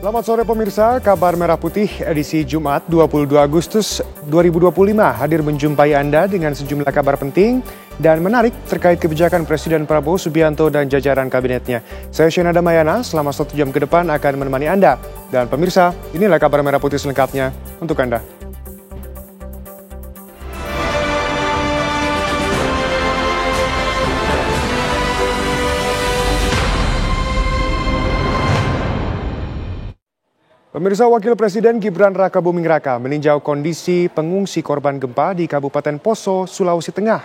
Selamat sore pemirsa, Kabar Merah Putih edisi Jumat 22 Agustus 2025 hadir menjumpai Anda dengan sejumlah kabar penting dan menarik terkait kebijakan Presiden Prabowo Subianto dan jajaran kabinetnya. Saya Shena Damayana, selama 1 jam ke depan akan menemani Anda. Dan pemirsa, inilah Kabar Merah Putih selengkapnya untuk Anda. Pemirsa, Wakil Presiden Gibran Rakabuming Raka meninjau kondisi pengungsi korban gempa di Kabupaten Poso, Sulawesi Tengah.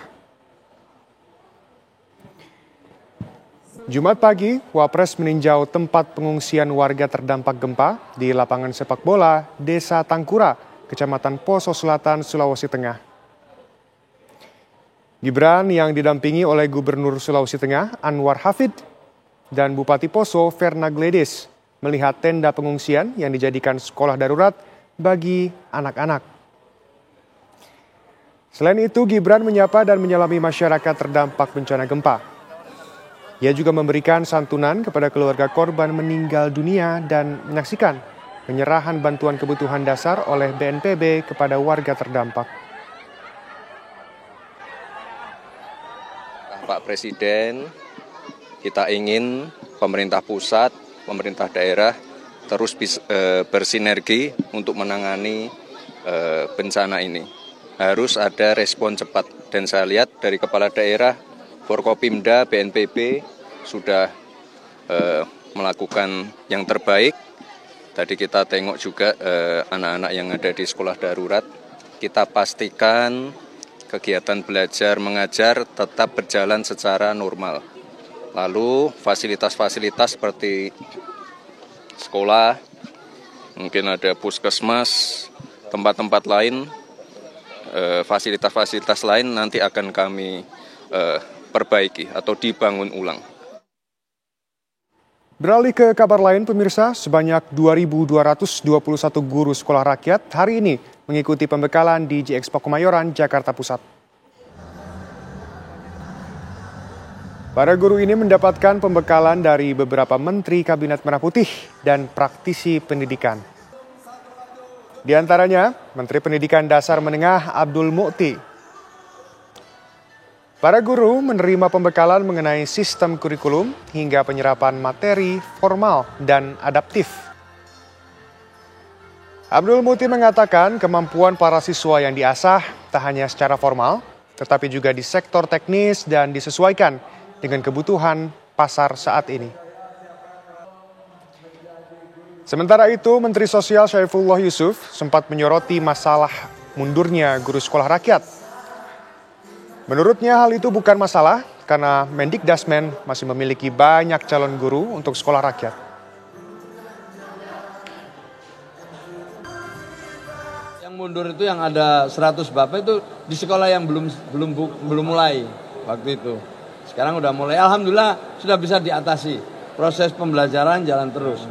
Jumat pagi, Wapres meninjau tempat pengungsian warga terdampak gempa di lapangan sepak bola Desa Tangkura, Kecamatan Poso Selatan, Sulawesi Tengah. Gibran yang didampingi oleh Gubernur Sulawesi Tengah Anwar Hafid dan Bupati Poso Verna Gledes melihat tenda pengungsian yang dijadikan sekolah darurat bagi anak-anak. Selain itu, Gibran menyapa dan menyalami masyarakat terdampak bencana gempa. Ia juga memberikan santunan kepada keluarga korban meninggal dunia dan menyaksikan penyerahan bantuan kebutuhan dasar oleh BNPB kepada warga terdampak. Pak Presiden, kita ingin pemerintah pusat, pemerintah daerah terus bersinergi untuk menangani bencana ini. Harus ada respon cepat. Dan saya lihat dari kepala daerah, Forkopimda, BNPB sudah melakukan yang terbaik. Tadi kita tengok juga anak-anak yang ada di sekolah darurat. Kita pastikan kegiatan belajar mengajar tetap berjalan secara normal. Lalu fasilitas-fasilitas seperti sekolah, mungkin ada puskesmas, tempat-tempat lain, fasilitas-fasilitas lain nanti akan kami perbaiki atau dibangun ulang. Beralih ke kabar lain pemirsa, sebanyak 2.221 guru sekolah rakyat hari ini mengikuti pembekalan di G-Expo Kemayoran, Jakarta Pusat. Para guru ini mendapatkan pembekalan dari beberapa menteri Kabinet Merah Putih dan praktisi pendidikan. Di antaranya, Menteri Pendidikan Dasar Menengah Abdul Mu'ti. Para guru menerima pembekalan mengenai sistem kurikulum hingga penyerapan materi formal dan adaptif. Abdul Mu'ti mengatakan kemampuan para siswa yang diasah tak hanya secara formal, tetapi juga di sektor teknis dan disesuaikan dengan kebutuhan pasar saat ini. Sementara itu, Menteri Sosial Syaifullah Yusuf sempat menyoroti masalah mundurnya guru sekolah rakyat. Menurutnya hal itu bukan masalah karena Mendikdasmen masih memiliki banyak calon guru untuk sekolah rakyat. Yang mundur itu yang ada 100 bapak itu di sekolah yang belum mulai waktu itu. Sekarang udah mulai, alhamdulillah sudah bisa diatasi. Proses pembelajaran jalan terus.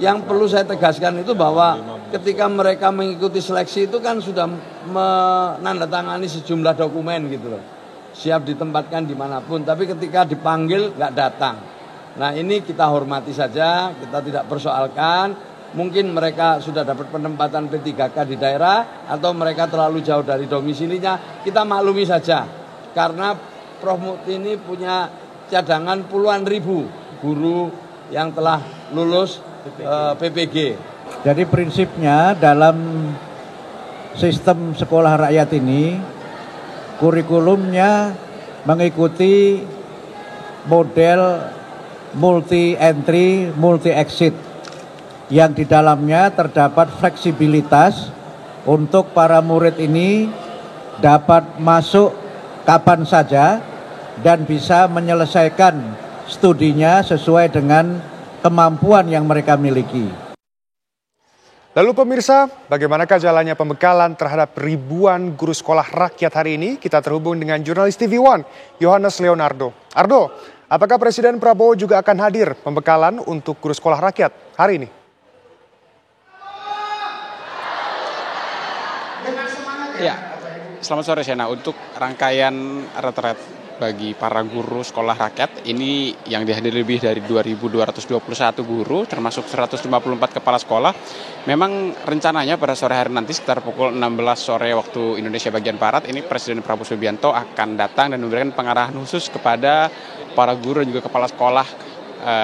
Yang perlu saya tegaskan itu bahwa ketika mereka mengikuti seleksi itu kan sudah menandatangani sejumlah dokumen gitu loh. Siap ditempatkan dimanapun, tapi ketika dipanggil nggak datang. Nah ini kita hormati saja, kita tidak persoalkan. Mungkin mereka sudah dapat penempatan P3K di daerah atau mereka terlalu jauh dari domisilinya, kita maklumi saja. Karena Prof. Mu'ti ini punya cadangan puluhan ribu guru yang telah lulus PPG. Jadi prinsipnya dalam sistem sekolah rakyat ini, kurikulumnya mengikuti model multi-entry, multi-exit, yang di dalamnya terdapat fleksibilitas untuk para murid ini dapat masuk kapan saja dan bisa menyelesaikan studinya sesuai dengan kemampuan yang mereka miliki. Lalu pemirsa, bagaimanakah jalannya pembekalan terhadap ribuan guru sekolah rakyat hari ini? Kita terhubung dengan jurnalis TV One, Yohanes Leonardo. Ardo, apakah Presiden Prabowo juga akan hadir pembekalan untuk guru sekolah rakyat hari ini? Ya, selamat sore Shena. Untuk rangkaian retret bagi para guru sekolah rakyat. Ini yang dihadiri lebih dari 2.221 guru, termasuk 154 kepala sekolah. Memang rencananya pada sore hari nanti sekitar pukul 16 sore waktu Indonesia bagian Barat, ini Presiden Prabowo Subianto akan datang dan memberikan pengarahan khusus kepada para guru dan juga kepala sekolah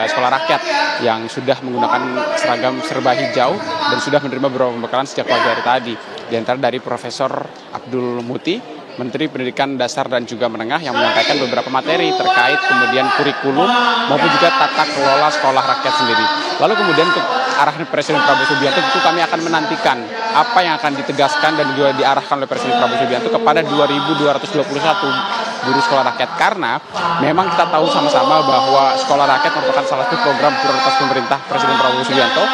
rakyat yang sudah menggunakan seragam serba hijau dan sudah menerima beberapa pembekalan sejak pagi hari tadi. Di antara dari Profesor Abdul Muti, Menteri Pendidikan Dasar dan juga Menengah, yang menyampaikan beberapa materi terkait kemudian kurikulum maupun juga tata kelola sekolah rakyat sendiri. Lalu kemudian untuk arahan Presiden Prabowo Subianto itu kami akan menantikan apa yang akan ditegaskan dan juga diarahkan oleh Presiden Prabowo Subianto kepada 2.221 guru sekolah rakyat, karena memang kita tahu sama-sama bahwa sekolah rakyat merupakan salah satu program prioritas pemerintah Presiden Prabowo Subianto,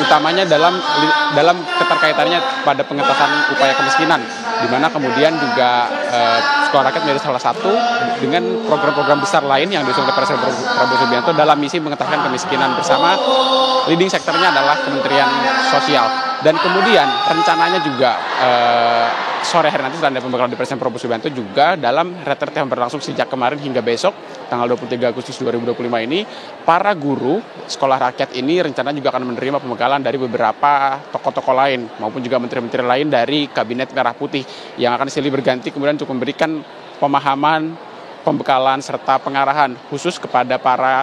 utamanya dalam keterkaitannya pada pengentasan upaya kemiskinan, di mana kemudian juga sekolah rakyat menjadi salah satu dengan program-program besar lain yang diusung oleh Presiden Prabowo Subianto dalam misi mengentaskan kemiskinan bersama leading sektornya adalah Kementerian Sosial. Dan kemudian rencananya juga sore hari nanti setelah ada pembekalan dari Presiden Prabowo Subianto juga dalam retret yang berlangsung sejak kemarin hingga besok tanggal 23 Agustus 2025 ini, para guru sekolah rakyat ini rencananya juga akan menerima pembekalan dari beberapa tokoh-tokoh lain maupun juga menteri-menteri lain dari Kabinet Merah Putih yang akan silih berganti kemudian untuk memberikan pemahaman, pembekalan serta pengarahan khusus kepada para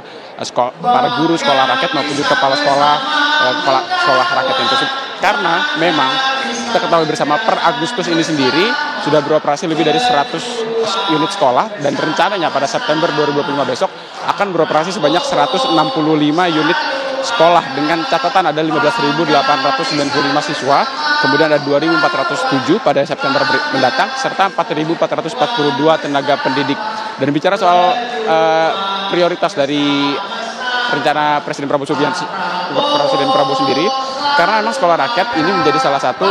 guru sekolah rakyat maupun juga kepala sekolah rakyat yang tersebut. Karena memang kita ketahui bersama per Agustus ini sendiri sudah beroperasi lebih dari 100 unit sekolah dan rencananya pada September 2025 besok akan beroperasi sebanyak 165 unit sekolah dengan catatan ada 15.895 siswa, kemudian ada 2.407 pada September mendatang serta 4.442 tenaga pendidik. Dan bicara soal prioritas dari rencana Presiden Prabowo sendiri, karena memang sekolah rakyat ini menjadi salah satu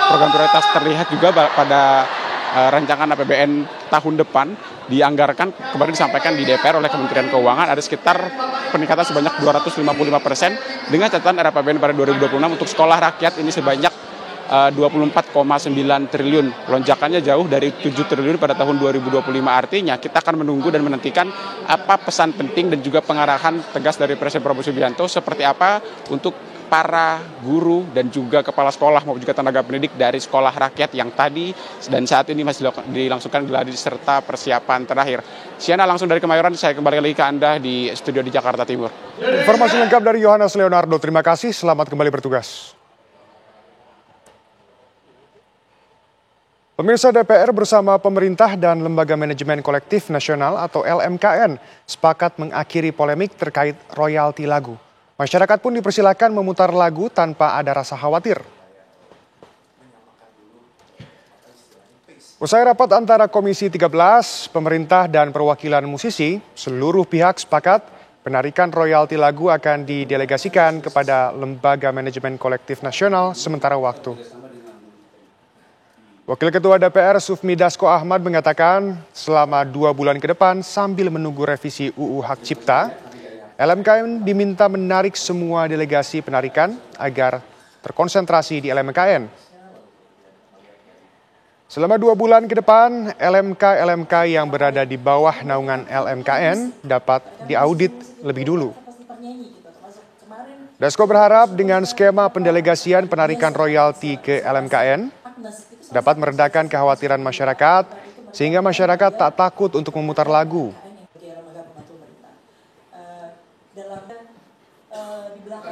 program prioritas, terlihat juga pada rancangan APBN tahun depan dianggarkan, kemarin disampaikan di DPR oleh Kementerian Keuangan ada sekitar peningkatan sebanyak 255% dengan catatan RAPBN pada 2026 untuk sekolah rakyat ini sebanyak 24,9 triliun. Lonjakannya jauh dari 7 triliun pada tahun 2025. Artinya kita akan menunggu dan menantikan apa pesan penting dan juga pengarahan tegas dari Presiden Prabowo Subianto seperti apa untuk para guru dan juga kepala sekolah maupun juga tenaga pendidik dari sekolah rakyat yang tadi dan saat ini masih dilangsungkan gladi serta persiapan terakhir. Siana langsung dari Kemayoran, saya kembali lagi ke Anda di studio di Jakarta Timur. Informasi lengkap dari Yohanes Leonardo. Terima kasih, selamat kembali bertugas. Pemirsa, DPR bersama pemerintah dan Lembaga Manajemen Kolektif Nasional atau LMKN sepakat mengakhiri polemik terkait royalti lagu. Masyarakat pun dipersilakan memutar lagu tanpa ada rasa khawatir. Usai rapat antara Komisi 13, pemerintah dan perwakilan musisi, seluruh pihak sepakat penarikan royalti lagu akan didelegasikan kepada Lembaga Manajemen Kolektif Nasional sementara waktu. Wakil Ketua DPR Sufmi Dasko Ahmad mengatakan selama 2 bulan ke depan sambil menunggu revisi UU Hak Cipta, LMKN diminta menarik semua delegasi penarikan agar terkonsentrasi di LMKN. Selama 2 bulan ke depan, LMK yang berada di bawah naungan LMKN dapat diaudit lebih dulu. Dasko berharap dengan skema pendelegasian penarikan royalti ke LMKN dapat meredakan kekhawatiran masyarakat sehingga masyarakat tak takut untuk memutar lagu.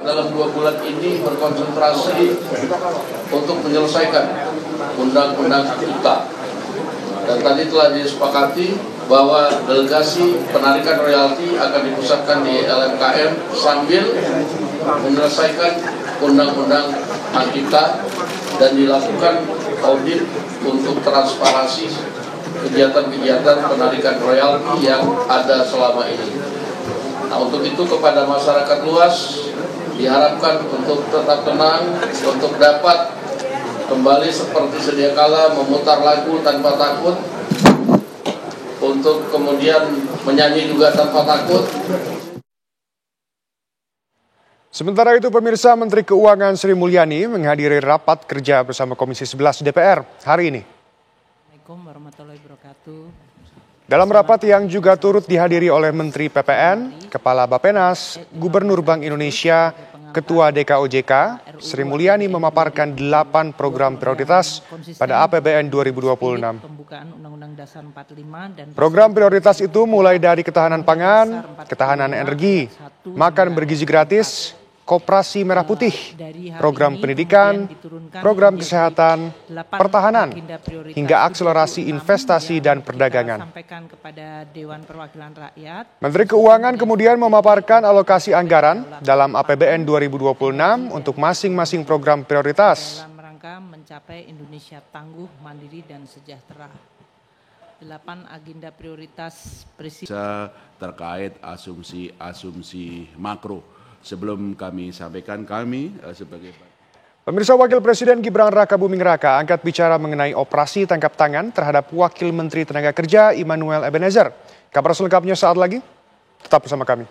Dalam 2 bulan ini berkonsentrasi untuk menyelesaikan undang-undang kita. Dan tadi telah disepakati bahwa delegasi penarikan royalti akan dipusatkan di LMKN sambil menyelesaikan undang-undang kita dan dilakukan audit untuk transparansi kegiatan-kegiatan penarikan royalti yang ada selama ini. Nah, untuk itu kepada masyarakat luas diharapkan untuk tetap tenang, untuk dapat kembali seperti sedia kala memutar lagu tanpa takut, untuk kemudian menyanyi juga tanpa takut. Sementara itu, pemirsa, Menteri Keuangan Sri Mulyani menghadiri rapat kerja bersama Komisi 11 DPR hari ini. Assalamualaikum warahmatullahi wabarakatuh. Dalam rapat yang juga turut dihadiri oleh Menteri PPN, Kepala Bappenas, Gubernur Bank Indonesia, Ketua DKOJK, Sri Mulyani memaparkan 8 program prioritas pada APBN 2026. Program prioritas itu mulai dari ketahanan pangan, ketahanan energi, makan bergizi gratis, Koperasi Merah Putih, program pendidikan, program kesehatan, pertahanan, hingga akselerasi investasi dan perdagangan. Menteri Keuangan kemudian memaparkan alokasi anggaran dalam APBN 2026 untuk masing-masing program prioritas. Dalam rangka mencapai Indonesia tangguh, mandiri, dan sejahtera. 8 agenda prioritas Presiden terkait asumsi makro. Sebelum kami sampaikan sebagai Pemirsa, Wakil Presiden Gibran Rakabuming Raka angkat bicara mengenai operasi tangkap tangan terhadap Wakil Menteri Tenaga Kerja Immanuel Ebenezer. Kabar selengkapnya saat lagi, tetap bersama kami.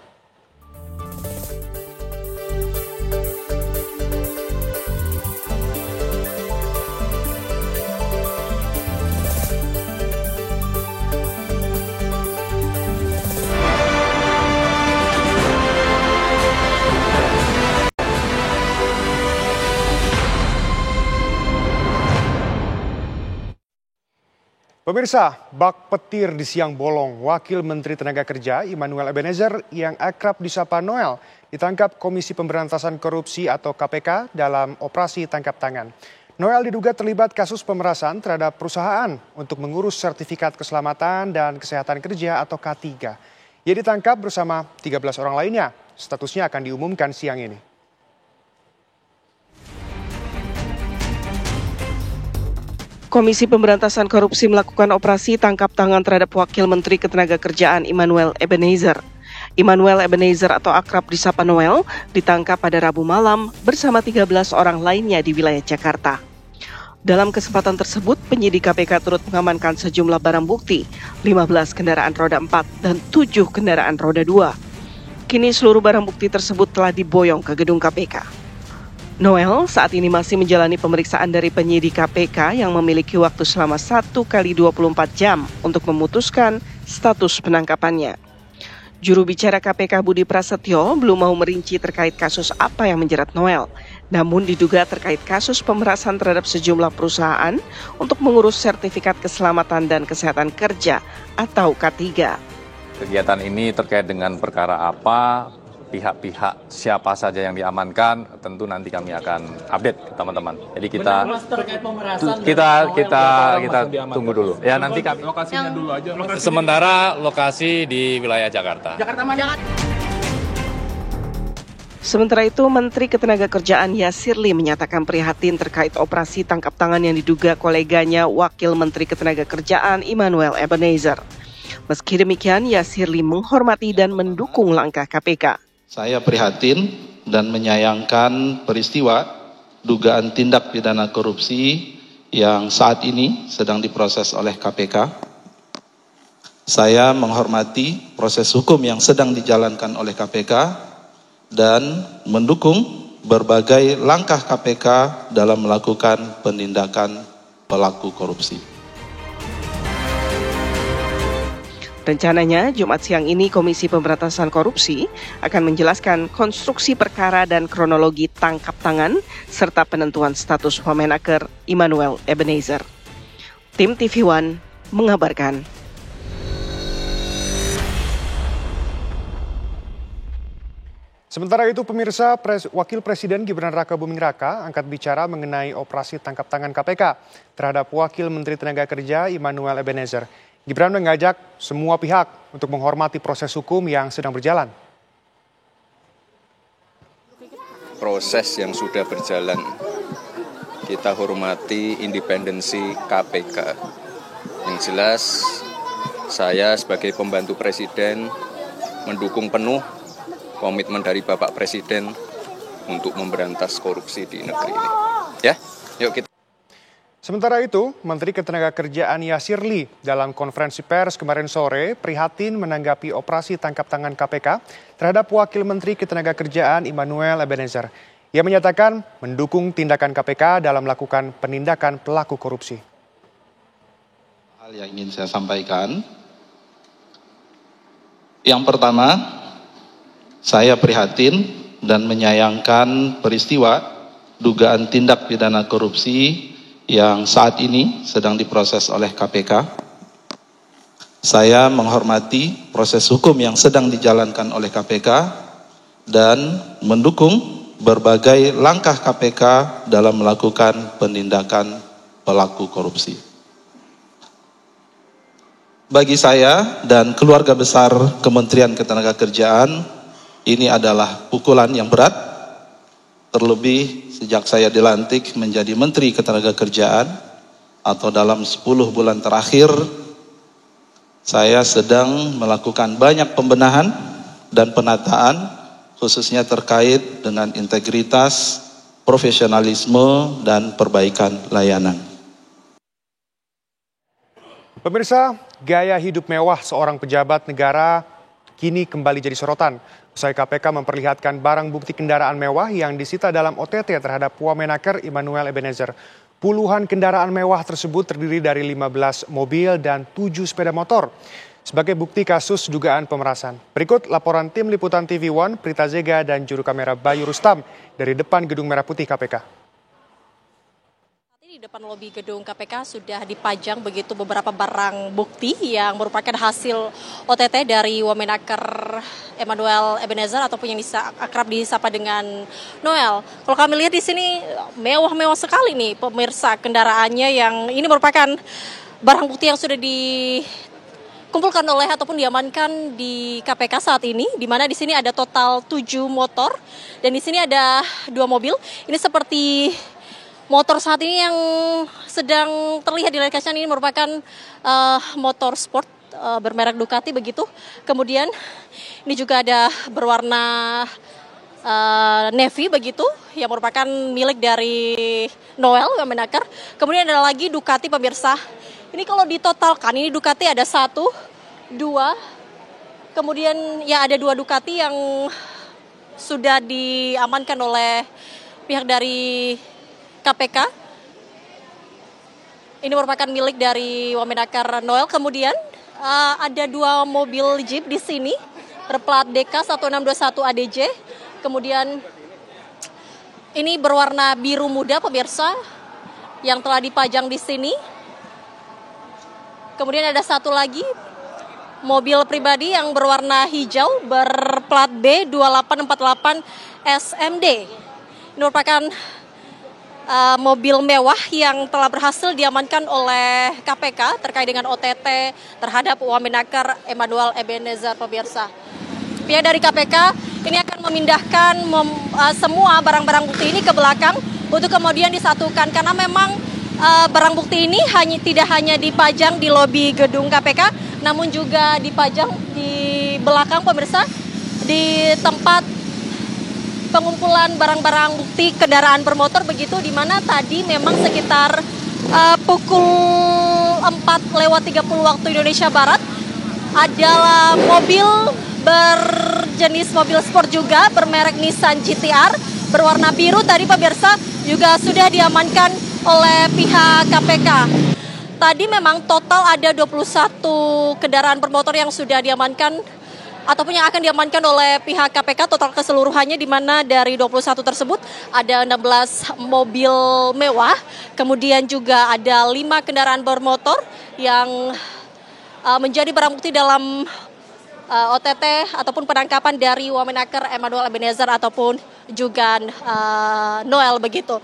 Pemirsa, bak petir di siang bolong, Wakil Menteri Tenaga Kerja Immanuel Ebenezer yang akrab disapa Noel ditangkap Komisi Pemberantasan Korupsi atau KPK dalam operasi tangkap tangan. Noel diduga terlibat kasus pemerasan terhadap perusahaan untuk mengurus sertifikat keselamatan dan kesehatan kerja atau K3. Ia ditangkap bersama 13 orang lainnya. Statusnya akan diumumkan siang ini. Komisi Pemberantasan Korupsi melakukan operasi tangkap tangan terhadap Wakil Menteri Ketenagakerjaan Immanuel Ebenezer. Immanuel Ebenezer atau akrab disapa Noel ditangkap pada Rabu malam bersama 13 orang lainnya di wilayah Jakarta. Dalam kesempatan tersebut, penyidik KPK turut mengamankan sejumlah barang bukti, 15 kendaraan roda 4 dan 7 kendaraan roda 2. Kini seluruh barang bukti tersebut telah diboyong ke gedung KPK. Noel saat ini masih menjalani pemeriksaan dari penyidik KPK yang memiliki waktu selama 1 kali 24 jam untuk memutuskan status penangkapannya. Juru bicara KPK Budi Prasetyo belum mau merinci terkait kasus apa yang menjerat Noel, namun diduga terkait kasus pemerasan terhadap sejumlah perusahaan untuk mengurus sertifikat keselamatan dan kesehatan kerja atau K3. Kegiatan ini terkait dengan perkara apa? Pihak-pihak siapa saja yang diamankan, tentu nanti kami akan update ke teman-teman. Jadi kita tunggu dulu. Ya nanti kami lokasinya dulu aja. Sementara lokasi di wilayah Jakarta. Sementara itu, Menteri Ketenagakerjaan Yasirli menyatakan prihatin terkait operasi tangkap tangan yang diduga koleganya Wakil Menteri Ketenagakerjaan Immanuel Ebenezer. Meski demikian, Yasirli menghormati dan mendukung langkah KPK. Saya prihatin dan menyayangkan peristiwa dugaan tindak pidana korupsi yang saat ini sedang diproses oleh KPK. Saya menghormati proses hukum yang sedang dijalankan oleh KPK dan mendukung berbagai langkah KPK dalam melakukan penindakan pelaku korupsi. Rencananya, Jumat siang ini Komisi Pemberantasan Korupsi akan menjelaskan konstruksi perkara dan kronologi tangkap tangan serta penentuan status Wamenaker Immanuel Ebenezer. Tim TV One mengabarkan. Sementara itu, pemirsa, Wakil Presiden Gibran Rakabuming Raka angkat bicara mengenai operasi tangkap tangan KPK terhadap Wakil Menteri Tenaga Kerja Immanuel Ebenezer. Gibran mengajak semua pihak untuk menghormati proses hukum yang sedang berjalan. Proses yang sudah berjalan, kita hormati independensi KPK. Yang jelas, saya sebagai pembantu Presiden mendukung penuh komitmen dari Bapak Presiden untuk memberantas korupsi di negeri ini. Ya, yuk kita. Sementara itu, Menteri Ketenagakerjaan Yasirli dalam konferensi pers kemarin sore prihatin menanggapi operasi tangkap tangan KPK terhadap Wakil Menteri Ketenagakerjaan Immanuel Ebenezer. Ia menyatakan mendukung tindakan KPK dalam melakukan penindakan pelaku korupsi. Hal yang ingin saya sampaikan, Yang pertama, saya prihatin dan menyayangkan peristiwa dugaan tindak pidana korupsi yang saat ini sedang diproses oleh KPK. Saya menghormati proses hukum yang sedang dijalankan oleh KPK dan mendukung berbagai langkah KPK dalam melakukan penindakan pelaku korupsi. Bagi saya dan keluarga besar Kementerian Ketenagakerjaan, ini adalah pukulan yang berat, terlebih sejak saya dilantik menjadi Menteri Ketenagakerjaan atau dalam 10 bulan terakhir, saya sedang melakukan banyak pembenahan dan penataan, khususnya terkait dengan integritas, profesionalisme, dan perbaikan layanan. Pemirsa, gaya hidup mewah seorang pejabat negara kini kembali jadi sorotan. Usai KPK memperlihatkan barang bukti kendaraan mewah yang disita dalam OTT terhadap Wamenaker Immanuel Ebenezer. Puluhan kendaraan mewah tersebut terdiri dari 15 mobil dan 7 sepeda motor sebagai bukti kasus dugaan pemerasan. Berikut laporan tim liputan TV One, Prita Zega dan juru kamera Bayu Rustam dari depan Gedung Merah Putih KPK. Di depan lobi gedung KPK sudah dipajang begitu beberapa barang bukti yang merupakan hasil OTT dari Wamenaker Immanuel Ebenezer ataupun yang akrab disapa dengan Noel. Kalau kami lihat di sini mewah-mewah sekali nih pemirsa kendaraannya, yang ini merupakan barang bukti yang sudah dikumpulkan oleh ataupun diamankan di KPK saat ini, di mana di sini ada total 7 motor dan di sini ada 2 mobil. Ini seperti motor saat ini yang sedang terlihat di layar kaca ini merupakan motor sport bermerek Ducati begitu. Kemudian ini juga ada berwarna navy begitu yang merupakan milik dari Noel Wamenaker. Kemudian ada lagi Ducati pemirsa. Ini kalau ditotalkan ini Ducati ada 1, 2, kemudian ya ada 2 Ducati yang sudah diamankan oleh pihak dari KPK. Ini merupakan milik dari Wamenaker Noel. Kemudian ada 2 mobil Jeep di sini berplat DK 1621 ADJ. Kemudian ini berwarna biru muda pemirsa yang telah dipajang di sini. Kemudian ada 1 lagi mobil pribadi yang berwarna hijau berplat B2848 SMD. Ini merupakan mobil mewah yang telah berhasil diamankan oleh KPK terkait dengan OTT terhadap Wamenaker Immanuel Ebenezer pemirsa. Pihak dari KPK ini akan memindahkan semua barang-barang bukti ini ke belakang untuk kemudian disatukan, karena memang barang bukti ini tidak hanya dipajang di lobi gedung KPK, namun juga dipajang di belakang pemirsa di tempat pengumpulan barang-barang bukti kendaraan bermotor begitu, di mana tadi memang sekitar pukul 4:30 waktu Indonesia Barat adalah mobil berjenis mobil sport juga bermerek Nissan GT-R berwarna biru tadi pemirsa juga sudah diamankan oleh pihak KPK. Tadi memang total ada 21 kendaraan bermotor yang sudah diamankan ataupun yang akan diamankan oleh pihak KPK total keseluruhannya, di mana dari 21 tersebut ada 16 mobil mewah, kemudian juga ada 5 kendaraan bermotor yang menjadi barang bukti dalam OTT ataupun penangkapan dari Wamenaker Immanuel Ebenezer ataupun juga Noel begitu.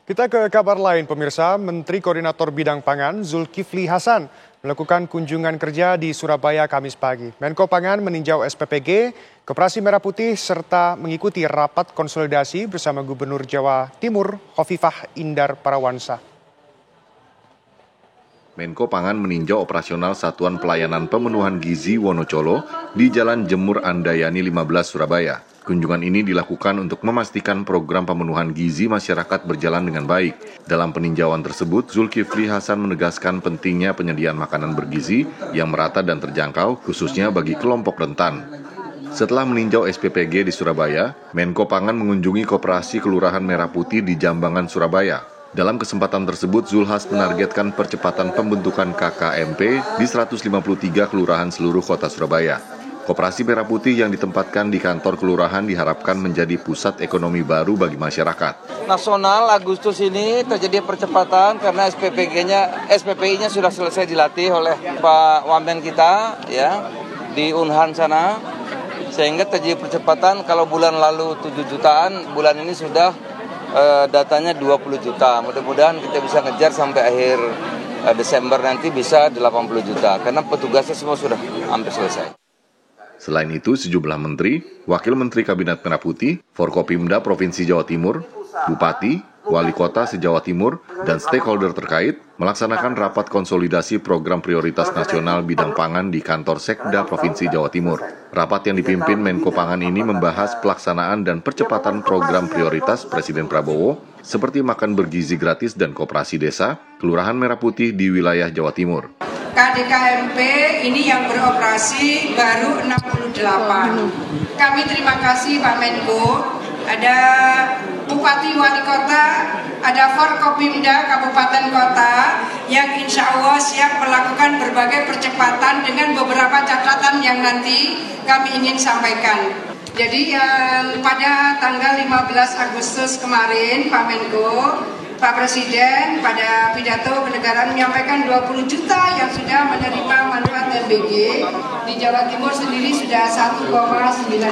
Kita ke kabar lain pemirsa, Menteri Koordinator Bidang Pangan Zulkifli Hasan melakukan kunjungan kerja di Surabaya Kamis pagi. Menko Pangan meninjau SPPG, Koperasi Merah Putih serta mengikuti rapat konsolidasi bersama Gubernur Jawa Timur Khofifah Indar Parawansa. Menko Pangan meninjau operasional Satuan Pelayanan Pemenuhan Gizi Wonocolo di Jalan Jemur Andayani 15 Surabaya. Kunjungan ini dilakukan untuk memastikan program pemenuhan gizi masyarakat berjalan dengan baik. Dalam peninjauan tersebut, Zulkifli Hasan menegaskan pentingnya penyediaan makanan bergizi yang merata dan terjangkau, khususnya bagi kelompok rentan. Setelah meninjau SPPG di Surabaya, Menko Pangan mengunjungi Koperasi Kelurahan Merah Putih di Jambangan, Surabaya. Dalam kesempatan tersebut, Zulhas menargetkan percepatan pembentukan KKMP di 153 kelurahan seluruh kota Surabaya. Koperasi Merah Putih yang ditempatkan di kantor kelurahan diharapkan menjadi pusat ekonomi baru bagi masyarakat. Nasional Agustus ini terjadi percepatan karena SPPI-nya sudah selesai dilatih oleh Pak Wamen kita ya di Unhan sana, sehingga terjadi percepatan. Kalau bulan lalu 7 jutaan, bulan ini sudah datanya 20 juta. Mudah-mudahan kita bisa ngejar sampai akhir Desember nanti bisa 80 juta karena petugasnya semua sudah hampir selesai. Selain itu, sejumlah menteri, wakil menteri Kabinet Merah Putih, Forkopimda Provinsi Jawa Timur, Bupati, Wali Kota se-Jawa Timur, dan stakeholder terkait melaksanakan rapat konsolidasi program prioritas nasional bidang pangan di kantor Sekda Provinsi Jawa Timur. Rapat yang dipimpin Menko Pangan ini membahas pelaksanaan dan percepatan program prioritas Presiden Prabowo seperti makan bergizi gratis dan koperasi desa, Kelurahan Merah Putih di wilayah Jawa Timur. KDKMP ini yang beroperasi baru 68. Kami terima kasih Pak Menko, ada Bupati Wali Kota, ada Forkopimda Kabupaten Kota yang insya Allah siap melakukan berbagai percepatan dengan beberapa catatan yang nanti kami ingin sampaikan. Jadi yang pada tanggal 15 Agustus kemarin Pak Menko, Pak Presiden pada pidato kenegaraan menyampaikan 20 juta yang sudah menerima manfaat MBG. Di Jawa Timur sendiri sudah 1,9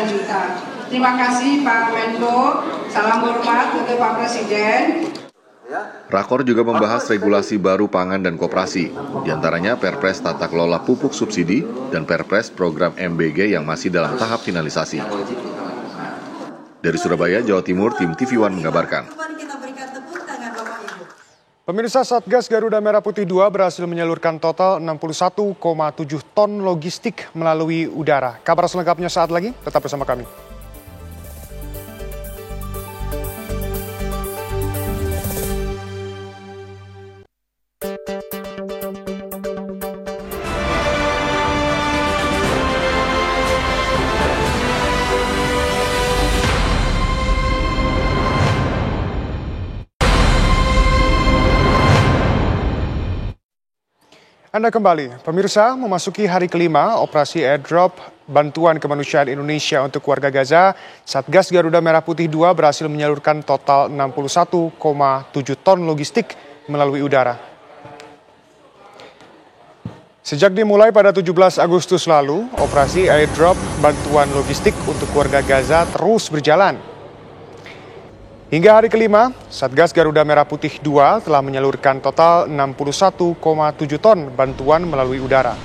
juta. Terima kasih Pak Menko, salam hormat untuk Pak Presiden. Rakor juga membahas regulasi baru pangan dan koperasi, diantaranya Perpres Tata Kelola Pupuk Subsidi dan Perpres Program MBG yang masih dalam tahap finalisasi. Dari Surabaya, Jawa Timur, tim TV One mengabarkan. Pemirsa, Satgas Garuda Merah Putih 2 berhasil menyalurkan total 61,7 ton logistik melalui udara. Kabar selengkapnya saat lagi, tetap bersama kami. Anda kembali, pemirsa, memasuki hari kelima operasi airdrop bantuan kemanusiaan Indonesia untuk warga Gaza, Satgas Garuda Merah Putih 2 berhasil menyalurkan total 61,7 ton logistik melalui udara. Sejak dimulai pada 17 Agustus lalu, operasi airdrop bantuan logistik untuk warga Gaza terus berjalan. Hingga hari kelima, Satgas Garuda Merah Putih 2 telah menyalurkan total 61,7 ton bantuan melalui udara.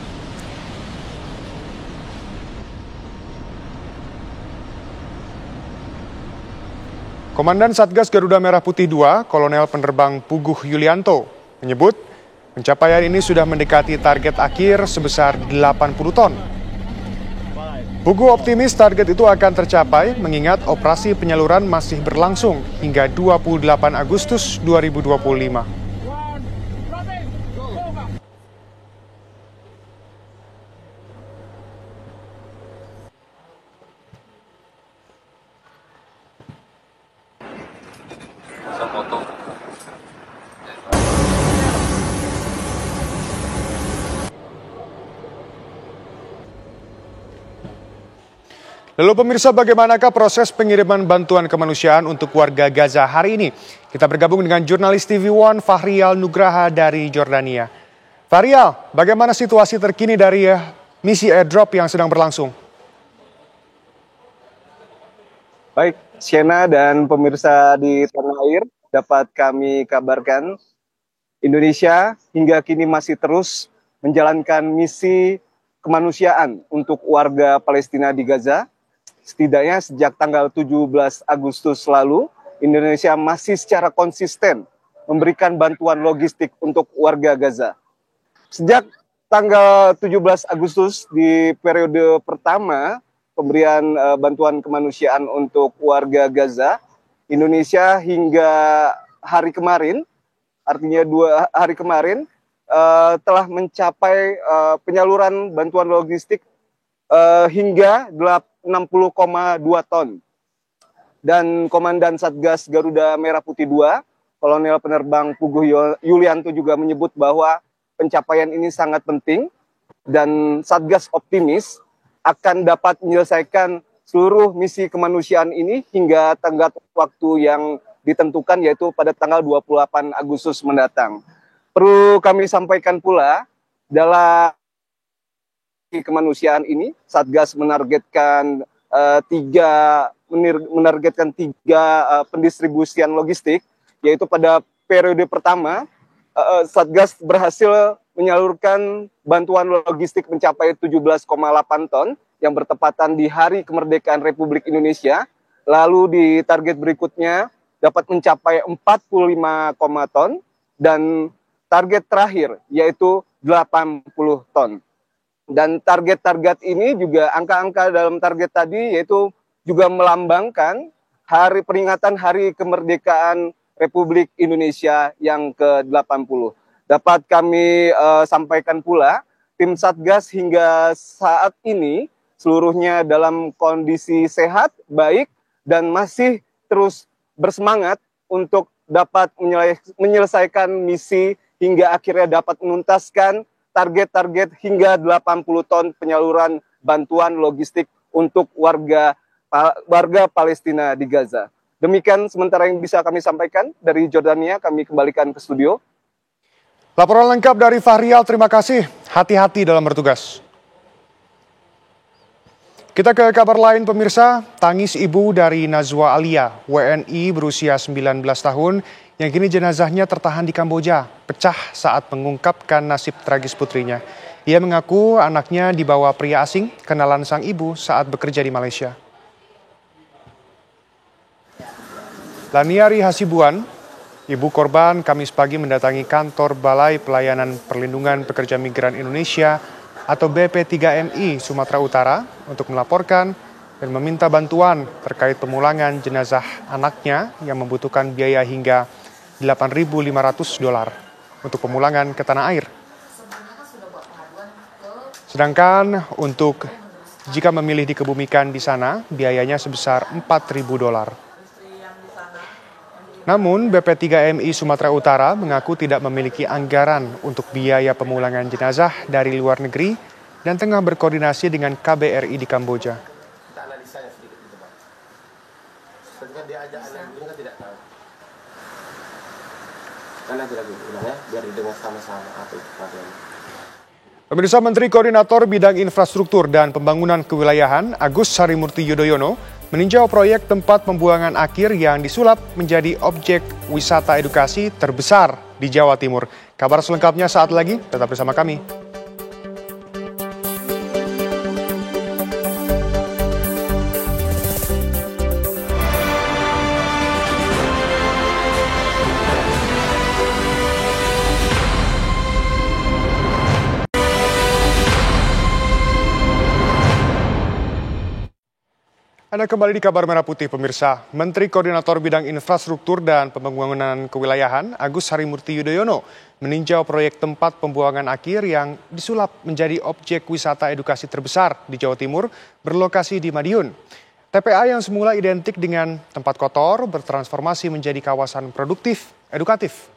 Komandan Satgas Garuda Merah Putih 2, Kolonel Penerbang Puguh Yulianto, menyebut pencapaian ini sudah mendekati target akhir sebesar 80 ton. Puguh optimis target itu akan tercapai mengingat operasi penyaluran masih berlangsung hingga 28 Agustus 2025. Lalu pemirsa, bagaimanakah proses pengiriman bantuan kemanusiaan untuk warga Gaza hari ini? Kita bergabung dengan jurnalis TV One Fahrial Nugraha dari Jordania. Fahrial, bagaimana situasi terkini dari misi airdrop yang sedang berlangsung? Baik, Siena dan pemirsa di tanah air, dapat kami kabarkan Indonesia hingga kini masih terus menjalankan misi kemanusiaan untuk warga Palestina di Gaza. Setidaknya sejak tanggal 17 Agustus lalu, Indonesia masih secara konsisten memberikan bantuan logistik untuk warga Gaza. Sejak tanggal 17 Agustus di periode pertama pemberian bantuan kemanusiaan untuk warga Gaza, Indonesia hingga hari kemarin, artinya 2 hari kemarin, telah mencapai penyaluran bantuan logistik hingga 60,2 ton. Dan Komandan Satgas Garuda Merah Putih 2 Kolonel Penerbang Puguh Yulianto juga menyebut bahwa pencapaian ini sangat penting dan Satgas optimis akan dapat menyelesaikan seluruh misi kemanusiaan ini hingga tenggat waktu yang ditentukan, yaitu pada tanggal 28 Agustus mendatang. Perlu kami sampaikan pula, dalam kemanusiaan ini Satgas menargetkan tiga pendistribusian logistik, yaitu pada periode pertama Satgas berhasil menyalurkan bantuan logistik mencapai 17,8 ton yang bertepatan di Hari Kemerdekaan Republik Indonesia. Lalu di target berikutnya dapat mencapai 45, ton dan target terakhir yaitu 80 ton. Dan target-target ini juga, angka-angka dalam target tadi yaitu juga melambangkan peringatan Hari Kemerdekaan Republik Indonesia yang ke-80. Dapat kami sampaikan pula, tim Satgas hingga saat ini seluruhnya dalam kondisi sehat, baik, dan masih terus bersemangat untuk dapat menyelesaikan misi hingga akhirnya dapat menuntaskan target-target hingga 80 ton penyaluran bantuan logistik untuk warga Palestina di Gaza. Demikian sementara yang bisa kami sampaikan dari Jordania, kami kembalikan ke studio. Laporan lengkap dari Fahrial, terima kasih. Hati-hati dalam bertugas. Kita ke kabar lain pemirsa, tangis ibu dari Nazwa Alia, WNI berusia 19 tahun, yang kini jenazahnya tertahan di Kamboja, pecah saat mengungkapkan nasib tragis putrinya. Ia mengaku anaknya dibawa pria asing, kenalan sang ibu saat bekerja di Malaysia. Laniari Hasibuan, ibu korban, Kamis pagi mendatangi kantor Balai Pelayanan Perlindungan Pekerja Migran Indonesia atau BP3MI Sumatera Utara untuk melaporkan dan meminta bantuan terkait pemulangan jenazah anaknya yang membutuhkan biaya hingga $8.500 untuk pemulangan ke tanah air. Sedangkan untuk jika memilih dikebumikan di sana, biayanya sebesar $4.000. Namun, BP3MI Sumatera Utara mengaku tidak memiliki anggaran untuk biaya pemulangan jenazah dari luar negeri dan tengah berkoordinasi dengan KBRI di Kamboja. Kita analisanya sedikit gitu, Pak. Ketika dia ajak anak ini kan tidak tahu. Kan lagi-lagi ulang ya, biar didengar sama-sama apa itu problemnya. Pemirsa, Menteri Koordinator Bidang Infrastruktur dan Pembangunan Kewilayahan Agus Harimurti Yudhoyono meninjau proyek tempat pembuangan akhir yang disulap menjadi objek wisata edukasi terbesar di Jawa Timur. Kabar selengkapnya saat lagi, tetap bersama kami. Anda kembali di Kabar Merah Putih, pemirsa. Menteri Koordinator Bidang Infrastruktur dan Pembangunan Kewilayahan Agus Harimurti Yudhoyono meninjau proyek tempat pembuangan akhir yang disulap menjadi objek wisata edukasi terbesar di Jawa Timur berlokasi di Madiun. TPA yang semula identik dengan tempat kotor bertransformasi menjadi kawasan produktif, edukatif.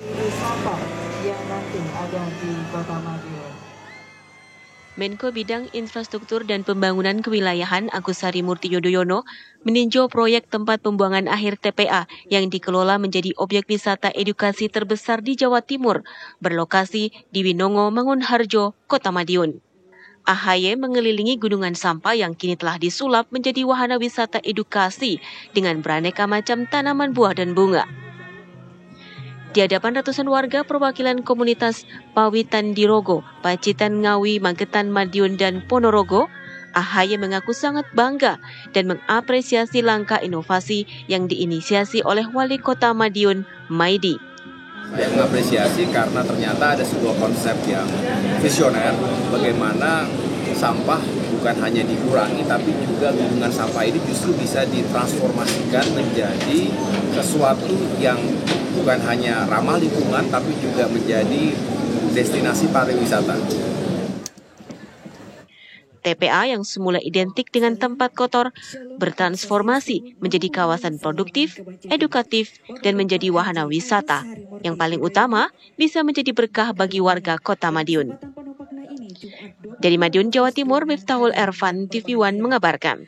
Wisata yang nanti ada di Kota Madiun. Menko Bidang Infrastruktur dan Pembangunan Kewilayahan Agus Harimurti Yudhoyono meninjau proyek tempat pembuangan akhir TPA yang dikelola menjadi objek wisata edukasi terbesar di Jawa Timur, berlokasi di Winongo, Mangunharjo, Kota Madiun. AHY mengelilingi gunungan sampah yang kini telah disulap menjadi wahana wisata edukasi dengan beraneka macam tanaman buah dan bunga. Di hadapan ratusan warga perwakilan komunitas Pawitan Dirogo, Pacitan Ngawi, Magetan, Madiun, dan Ponorogo, AHY mengaku sangat bangga dan mengapresiasi langkah inovasi yang diinisiasi oleh Wali Kota Madiun, Maidi. Saya mengapresiasi karena ternyata ada sebuah konsep yang visioner bagaimana sampah bukan hanya dikurangi tapi juga gunungan sampah ini justru bisa ditransformasikan menjadi sesuatu yang bukan hanya ramah lingkungan tapi juga menjadi destinasi pariwisata. TPA yang semula identik dengan tempat kotor bertransformasi menjadi kawasan produktif, edukatif, dan menjadi wahana wisata. Yang paling utama, bisa menjadi berkah bagi warga Kota Madiun. Dari Madiun, Jawa Timur, Miftahul Ervan, TV One mengabarkan.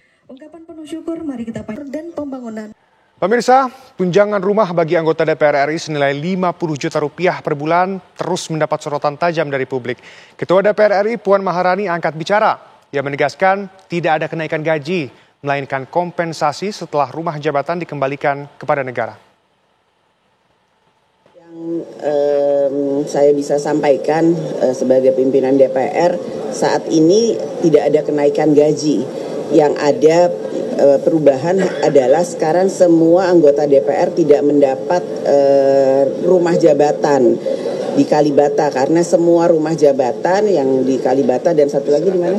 Pemirsa, tunjangan rumah bagi anggota DPR RI senilai 50 juta rupiah per bulan terus mendapat sorotan tajam dari publik. Ketua DPR RI Puan Maharani angkat bicara. Ia menegaskan tidak ada kenaikan gaji, melainkan kompensasi setelah rumah jabatan dikembalikan kepada negara. Yang saya bisa sampaikan sebagai pimpinan DPR, saat ini tidak ada kenaikan gaji. Yang ada perubahan adalah sekarang semua anggota DPR tidak mendapat rumah jabatan di Kalibata, karena semua rumah jabatan yang di Kalibata dan satu lagi di mana?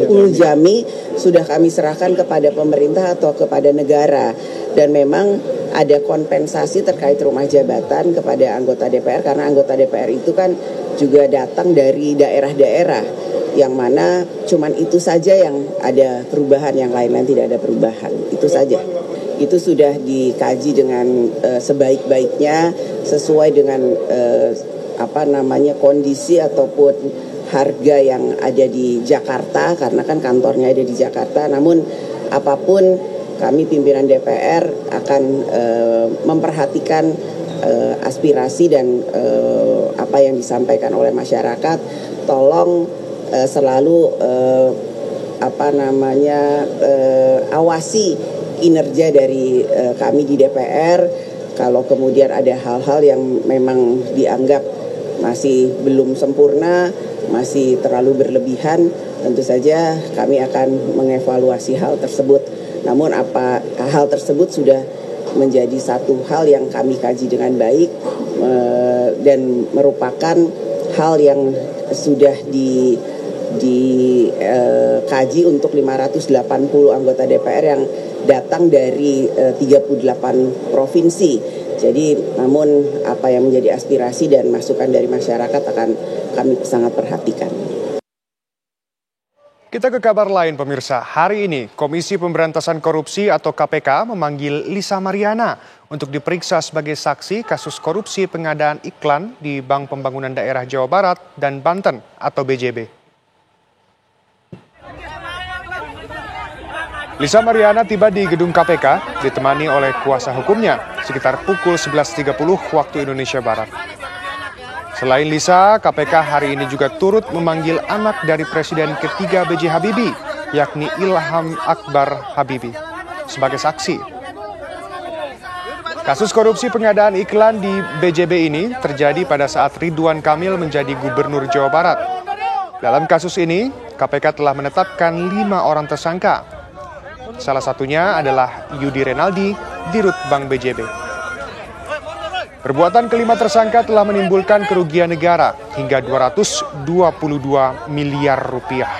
Ulu Jami sudah kami serahkan kepada pemerintah atau kepada negara, dan memang ada kompensasi terkait rumah jabatan kepada anggota DPR, karena anggota DPR itu kan juga datang dari daerah-daerah yang mana cuman itu saja yang ada perubahan, yang lain-lain tidak ada perubahan. Itu saja. Itu sudah dikaji dengan sebaik-baiknya sesuai dengan kondisi ataupun harga yang ada di Jakarta, karena kan kantornya ada di Jakarta. Namun apapun, kami pimpinan DPR akan memperhatikan aspirasi dan apa yang disampaikan oleh masyarakat. Tolong selalu awasi kinerja dari kami di DPR. Kalau kemudian ada hal-hal yang memang dianggap masih belum sempurna, masih terlalu berlebihan, tentu saja kami akan mengevaluasi hal tersebut. Namun hal tersebut sudah menjadi satu hal yang kami kaji dengan baik dan merupakan hal yang sudah dikaji untuk 580 anggota DPR yang datang dari 38 provinsi. Jadi namun apa yang menjadi aspirasi dan masukan dari masyarakat akan kami sangat perhatikan. Kita ke kabar lain, pemirsa. Hari ini Komisi Pemberantasan Korupsi atau KPK memanggil Lisa Mariana untuk diperiksa sebagai saksi kasus korupsi pengadaan iklan di Bank Pembangunan Daerah Jawa Barat dan Banten atau BJB. Lisa Mariana tiba di gedung KPK ditemani oleh kuasa hukumnya sekitar pukul 11.30 waktu Indonesia Barat. Selain Lisa, KPK hari ini juga turut memanggil anak dari Presiden ketiga B.J. Habibie, yakni Ilham Akbar Habibie, sebagai saksi. Kasus korupsi pengadaan iklan di BJB ini terjadi pada saat Ridwan Kamil menjadi Gubernur Jawa Barat. Dalam kasus ini, KPK telah menetapkan 5 orang tersangka. Salah satunya adalah Yudi Renaldi, Dirut Bank BJB. Perbuatan kelima tersangka telah menimbulkan kerugian negara hingga 222 miliar rupiah.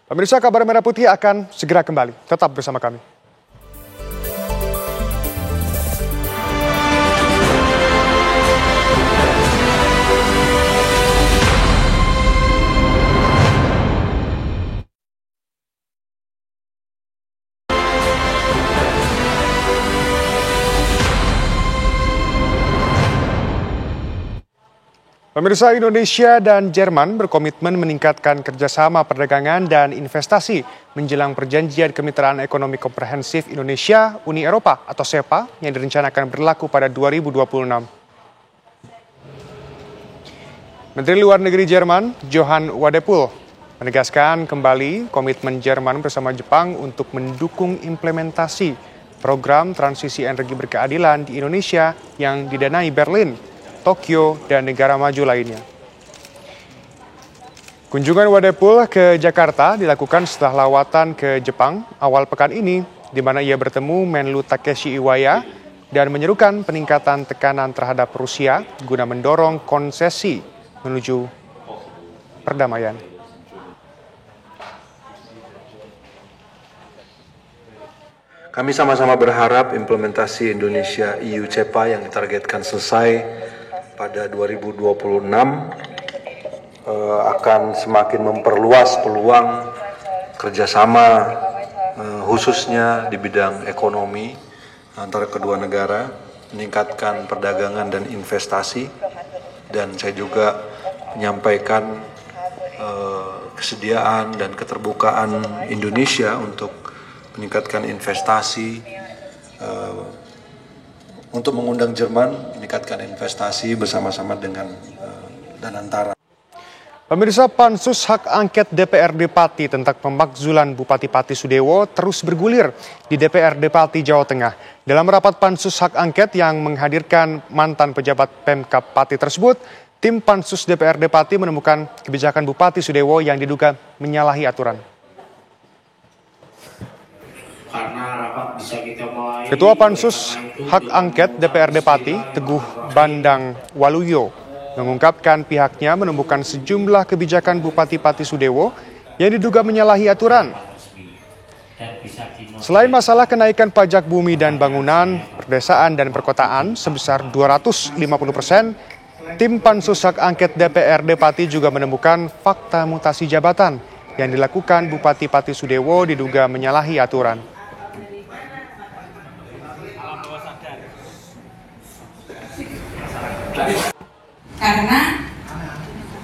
Pemirsa, Kabar Merah Putih akan segera kembali. Tetap bersama kami. Pemirsa, Indonesia dan Jerman berkomitmen meningkatkan kerjasama perdagangan dan investasi menjelang perjanjian Kemitraan Ekonomi Komprehensif Indonesia Uni Eropa atau SEPA yang direncanakan berlaku pada 2026. Menteri Luar Negeri Jerman, Johann Wadephul, menegaskan kembali komitmen Jerman bersama Jepang untuk mendukung implementasi program transisi energi berkeadilan di Indonesia yang didanai Berlin, Tokyo, dan negara maju lainnya. Kunjungan Wadephul ke Jakarta dilakukan setelah lawatan ke Jepang awal pekan ini, di mana ia bertemu Menlu Takeshi Iwaya dan menyerukan peningkatan tekanan terhadap Rusia guna mendorong konsesi menuju perdamaian. Kami sama-sama berharap implementasi Indonesia EU CEPA yang ditargetkan selesai pada 2026 akan semakin memperluas peluang kerjasama khususnya di bidang ekonomi antara kedua negara, meningkatkan perdagangan dan investasi, dan saya juga menyampaikan kesediaan dan keterbukaan Indonesia untuk meningkatkan investasi, untuk mengundang Jerman meningkatkan investasi bersama-sama dengan Danantara. Pemirsa, Pansus Hak Angket DPRD Pati tentang pemakzulan Bupati Pati Sudewo terus bergulir di DPRD Pati, Jawa Tengah. Dalam rapat Pansus Hak Angket yang menghadirkan mantan pejabat Pemkab Pati tersebut, tim Pansus DPRD Pati menemukan kebijakan Bupati Sudewo yang diduga menyalahi aturan. Ketua Pansus Hak Angket DPRD Pati, Teguh Bandang Waluyo, mengungkapkan pihaknya menemukan sejumlah kebijakan Bupati Pati Sudewo yang diduga menyalahi aturan. Selain masalah kenaikan pajak bumi dan bangunan, perdesaan dan perkotaan sebesar 250%, tim Pansus Hak Angket DPRD Pati juga menemukan fakta mutasi jabatan yang dilakukan Bupati Pati Sudewo diduga menyalahi aturan. Karena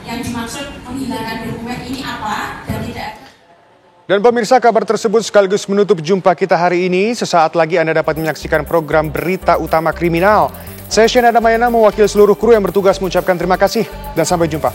yang dimaksud menghilangkan dokumen ini apa dan tidak. Dan pemirsa, kabar tersebut sekaligus menutup jumpa kita hari ini. Sesaat lagi Anda dapat menyaksikan program Berita Utama Kriminal. Saya Shena Damayana mewakili seluruh kru yang bertugas mengucapkan terima kasih dan sampai jumpa.